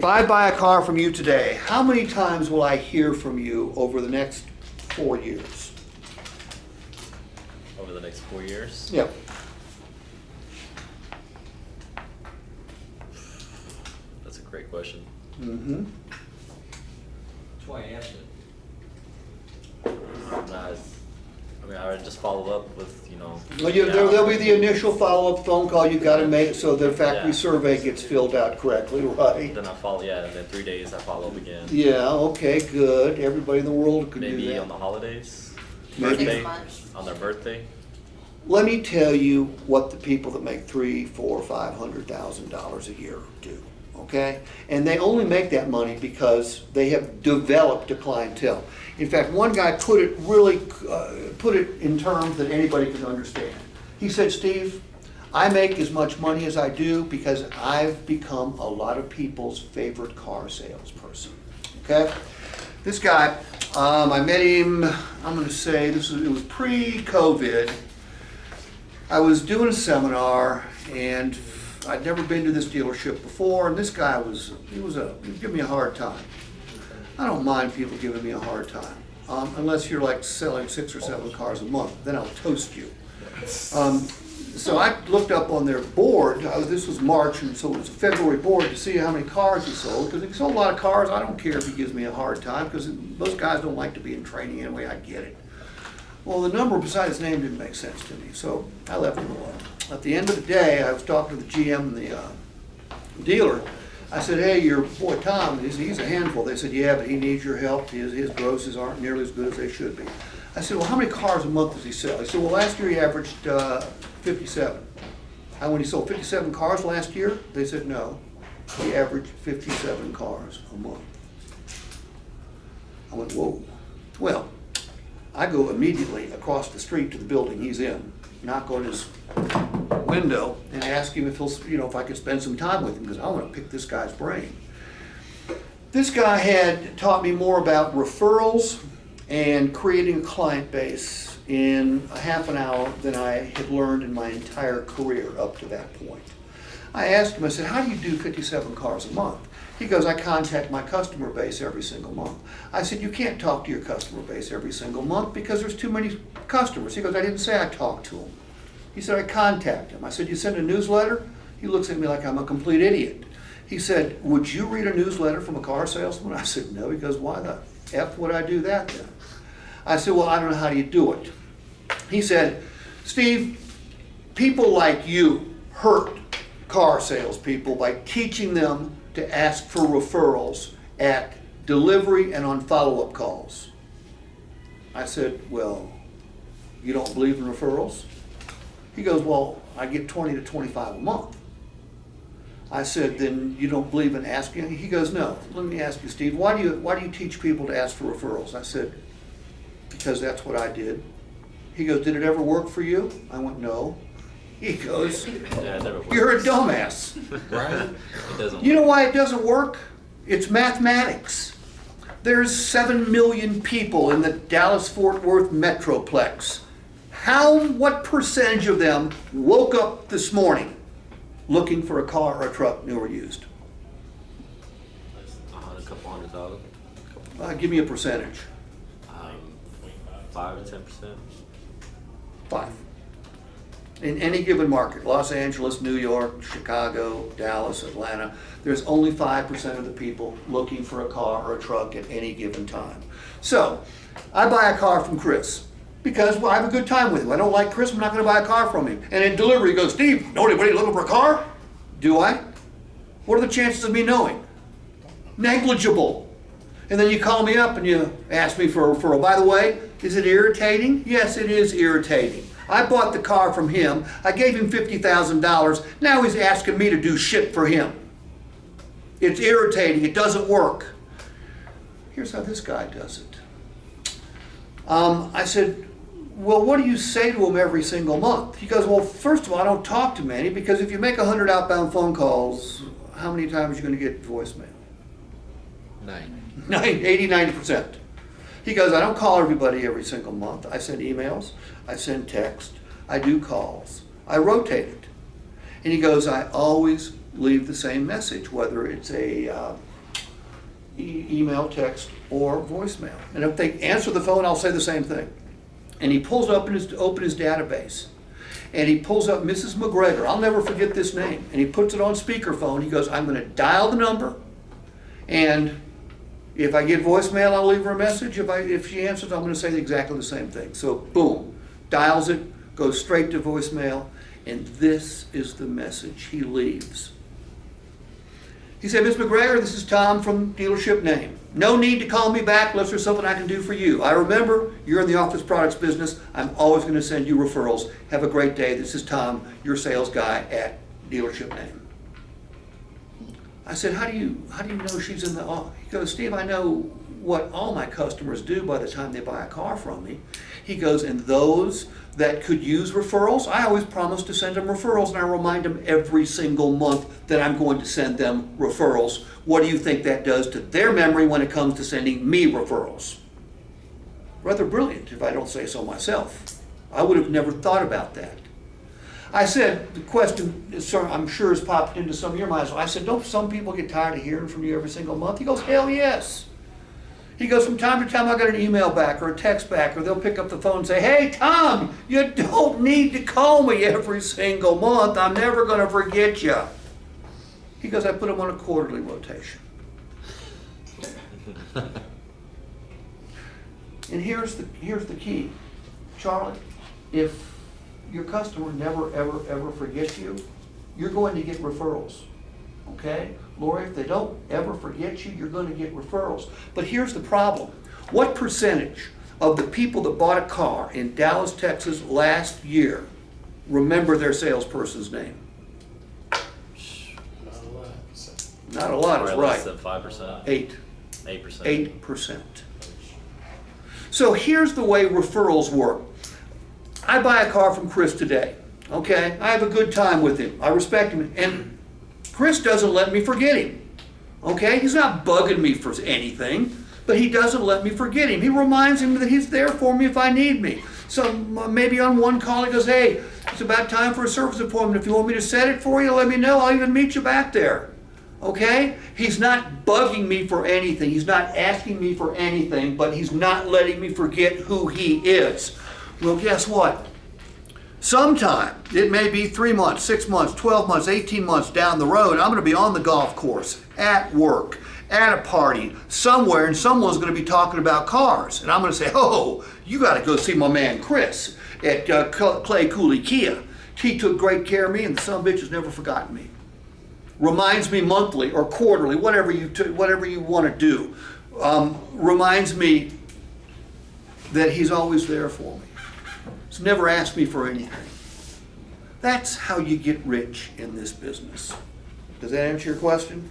If I buy a car from you today, how many times will I hear from you over the next 4 years? Over the next 4 years? Yep. That's a great question. Mm-hmm. That's why I asked it. I would just follow up with, Well, there'll be the initial follow-up phone call you gotta make so the factory Yeah. survey gets filled out correctly, right? Then I follow, and then 3 days I follow up again. Yeah, okay, good. Everybody in the world can do Maybe that. on the holidays, Maybe. birthday, 6 months. on their birthday. Let me tell you what the people that make $300,000, $400,000, $500,000 a year do, okay? And they only make that money because they have developed a clientele. In fact, one guy put it in terms that anybody can understand. He said, Steve, I make as much money as I do because I've become a lot of people's favorite car salesperson, okay? This guy, I met him, I'm gonna say, it was pre-COVID. I was doing a seminar and I'd never been to this dealership before, and this guy he was giving me a hard time. I don't mind people giving me a hard time, unless you're like selling 6 or 7 cars a month, then I'll toast you. So I looked up on their board, this was March, and so it was a February board to see how many cars he sold, because if he sold a lot of cars, I don't care if he gives me a hard time, because most guys don't like to be in training anyway, I get it. Well, the number beside his name didn't make sense to me, so I left him alone. At the end of the day, I was talking to the GM and the dealer. I said, hey, your boy Tom, he's a handful. They said, yeah, but he needs your help. His grosses aren't nearly as good as they should be. I said, well, how many cars a month does he sell? He said, well, last year he averaged 57. When he sold 57 cars last year, they said, no, he averaged 57 cars a month. I went, whoa. Well, I go immediately across the street to the building he's in, knock on his window and ask him if if I could spend some time with him, because I want to pick this guy's brain. This guy had taught me more about referrals and creating a client base in a half an hour than I had learned in my entire career up to that point. I asked him, I said, how do you do 57 cars a month? He goes, I contact my customer base every single month. I said, you can't talk to your customer base every single month because there's too many customers. He goes, I didn't say I talked to them. He said, I contact them. I said, you send a newsletter? He looks at me like I'm a complete idiot. He said, would you read a newsletter from a car salesman? I said, no. He goes, why the F would I do that then? I said, well, I don't know how do you do it. He said, Steve, people like you hurt car salespeople by teaching them to ask for referrals at delivery and on follow-up calls. I said, well, you don't believe in referrals? He goes, well, I get 20 to 25 a month. I said, then you don't believe in asking? He goes, no. Let me ask you, Steve, why do you teach people to ask for referrals? I said, because that's what I did. He goes, did it ever work for you? I went, no. He goes, you're a dumbass. Right? It doesn't You know work. why it doesn't work? It's mathematics. There's 7 million people in the Dallas-Fort Worth Metroplex. What percentage of them woke up this morning looking for a car or a truck, new or used? A couple 100,000. Give me a percentage. 5 to 10%. 5. In any given market, Los Angeles, New York, Chicago, Dallas, Atlanta, there's only 5% of the people looking for a car or a truck at any given time. So, I buy a car from Chris because I have a good time with him. I don't like Chris, I'm not going to buy a car from him. And in delivery, he goes, Steve, know anybody looking for a car? Do I? What are the chances of me knowing? Negligible. And then you call me up and you ask me for a referral. By the way, is it irritating? Yes, it is irritating. I bought the car from him. I gave him $50,000. Now he's asking me to do shit for him. It's irritating. It doesn't work. Here's how this guy does it. I said, well, what do you say to him every single month? He goes, well, first of all, I don't talk to many because if you make 100 outbound phone calls, how many times are you going to get voicemail? 80, 90%. He goes, I don't call everybody every single month. I send emails, I send text, I do calls. I rotate it. And he goes, I always leave the same message, whether it's a email, text, or voicemail. And if they answer the phone, I'll say the same thing. And he pulls up open his database. And he pulls up Mrs. McGregor. I'll never forget this name. And he puts it on speakerphone. He goes, I'm going to dial the number. And if I get voicemail, I'll leave her a message. If she answers, I'm going to say exactly the same thing. So boom, dials it, goes straight to voicemail. And this is the message he leaves. He said, Ms. McGregor, this is Tom from dealership name. No need to call me back unless there's something I can do for you. I remember you're in the office products business. I'm always going to send you referrals. Have a great day. This is Tom, your sales guy at dealership name. I said, how do you know she's in the office? He goes, Steve, I know what all my customers do by the time they buy a car from me. He goes, and those that could use referrals, I always promise to send them referrals, and I remind them every single month that I'm going to send them referrals. What do you think that does to their memory when it comes to sending me referrals? Rather brilliant, if I don't say so myself. I would have never thought about that. I said, the question, I'm sure has popped into some of your minds. I said, don't some people get tired of hearing from you every single month? He goes, hell yes. He goes, from time to time I got an email back or a text back, or they'll pick up the phone and say, hey Tom, you don't need to call me every single month. I'm never going to forget you. He goes, I put them on a quarterly rotation. And here's the key. Charlie, if your customer never, ever, ever forgets you, you're going to get referrals. Okay? Lori, if they don't ever forget you, you're going to get referrals. But here's the problem. What percentage of the people that bought a car in Dallas, Texas last year remember their salesperson's name? Not a lot, is Probably less right. than 5%. 8%. 8%. 8%. So here's the way referrals work. I buy a car from Chris today. Okay? I have a good time with him. I respect him. And Chris doesn't let me forget him. Okay? He's not bugging me for anything, but he doesn't let me forget him. He reminds him that he's there for me if I need me. So maybe on one call he goes, hey, it's about time for a service appointment. If you want me to set it for you, let me know. I'll even meet you back there. Okay? He's not bugging me for anything. He's not asking me for anything, but he's not letting me forget who he is. Well, guess what? Sometime, it may be 3 months, 6 months, 12 months, 18 months down the road, I'm going to be on the golf course, at work, at a party, somewhere, and someone's going to be talking about cars. And I'm going to say, oh, you got to go see my man Chris at Clay Cooley Kia. He took great care of me, and the son of a bitch has never forgotten me. Reminds me monthly or quarterly, whatever you want to do. Reminds me that he's always there for me. He's never asked me for anything. That's how you get rich in this business. Does that answer your question?